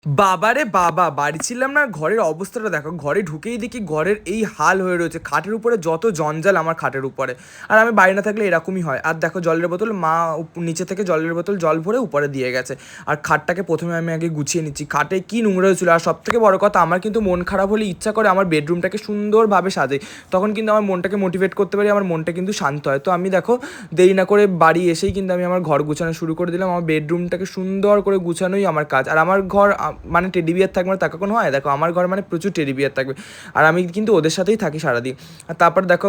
বাবারে বাবা! বাড়ি ছিলাম না, ঘরের অবস্থাটা দেখো। ঘরে ঢুকেই দেখি ঘরের এই হাল হয়ে রয়েছে। খাটের উপরে যত জঞ্জাল আমার খাটের উপরে। আর আমি বাড়ি না থাকলে এরকমই হয়। আর দেখো জলের বোতল মা নিচে থেকে জলের বোতল জল ভরে উপরে দিয়ে গেছে। আর খাটটাকে প্রথমে আমি আগে গুছিয়ে নিচ্ছি। খাটে কি নোংরা হয়েছিল! আর সবথেকে বড় কথা, আমার কিন্তু মন খারাপ হলে ইচ্ছা করে আমার বেডরুমটাকে সুন্দরভাবে সাজাই। তখন কিন্তু আমার মনটাকে মোটিভেট করতে পারি, আমার মনটা কিন্তু শান্ত হয়। তো আমি দেখো দেরি না করে বাড়ি এসেই কিন্তু আমি আমার ঘর গুছানো শুরু করে দিলাম। আমার বেডরুমটাকে সুন্দর করে গুছানোই আমার কাজ। আর আমার ঘর মানে টেডি বিয়ার থাকবে না তা কখনো হয়? দেখো আমার ঘর মানে প্রচুর টেডি বিয়ার থাকবে। আর আমি কিন্তু ওদের সাথেই থাকি সারাদিন। আর তারপর দেখো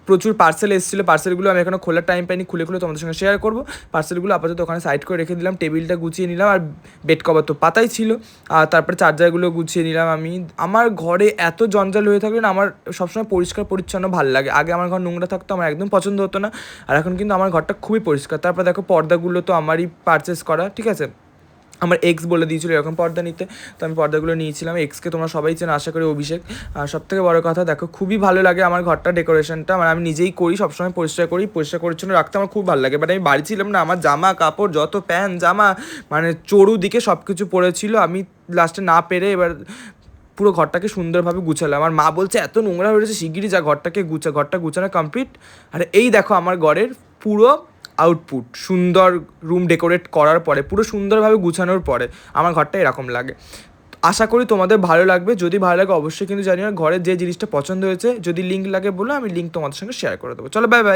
প্রচুর পার্সেল এসেছিলো। পার্সেলগুলো আমি এখনও খোলার টাইম পাইনি। খুলে খুলে তোমাদের সঙ্গে শেয়ার করবো। পার্সেলগুলো আপাতত ওখানে সাইড করে রেখে দিলাম। টেবিলটা গুছিয়ে নিলাম। আর বেড কভার তো পাতাই ছিল। আর তারপরে চার্জারগুলো গুছিয়ে নিলাম আমি। আমার ঘরে এত জঞ্জাল হয়ে থাকলে না আমার সবসময় পরিষ্কার পরিচ্ছন্ন ভালো লাগে। আগে আমার ঘর নোংরা থাকতো, আমার একদম পছন্দ হতো না। আর এখন কিন্তু আমার ঘরটা খুবই পরিষ্কার। তারপর দেখো পর্দাগুলো তো আমারই পারচেস করা, ঠিক আছে? আমার এক্স বলে দিয়েছিলো এরকম পর্দা নিতে, তো আমি পর্দাগুলো নিয়েছিলাম। এক্সকে তোমরা সবাই চেন আশা করি, অভিষেক। আর সবথেকে বড় কথা দেখো, খুবই ভালো লাগে আমার ঘরটা ডেকোরেশনটা। মানে আমি নিজেই করি, সবসময় পরিষ্কার করি, পরিষ্কার পরিচ্ছন্ন রাখতে আমার খুব ভালো লাগে। বাট আমি বাড়ি ছিলাম না, আমার জামা কাপড় যত প্যান্ট জামা মানে চড়ুদিকে সব কিছু পড়েছিল। আমি লাস্টে না পেরে এবার পুরো ঘরটাকে সুন্দরভাবে গুছালাম। আমার মা বলছে এত নোংরা হয়ে রয়েছে, শিগগিরই যা ঘরটাকে গুছা। ঘরটা গুছানো কমপ্লিট। আর এই দেখো আমার ঘরের পুরো আউটপুট। সুন্দর রুম ডেকোরেট করার পরে, পুরো সুন্দরভাবে গুছানোর পরে আমার ঘরটা এরকম লাগে। আশা করি তোমাদের ভালো লাগবে। যদি ভালো লাগে অবশ্যই কিন্তু জানিও। ঘরের যে জিনিসটা পছন্দ হয়েছে যদি লিঙ্ক লাগে বলো, আমি লিঙ্ক তোমাদের সঙ্গে শেয়ার করে দেবো। চলো, বাই বাই।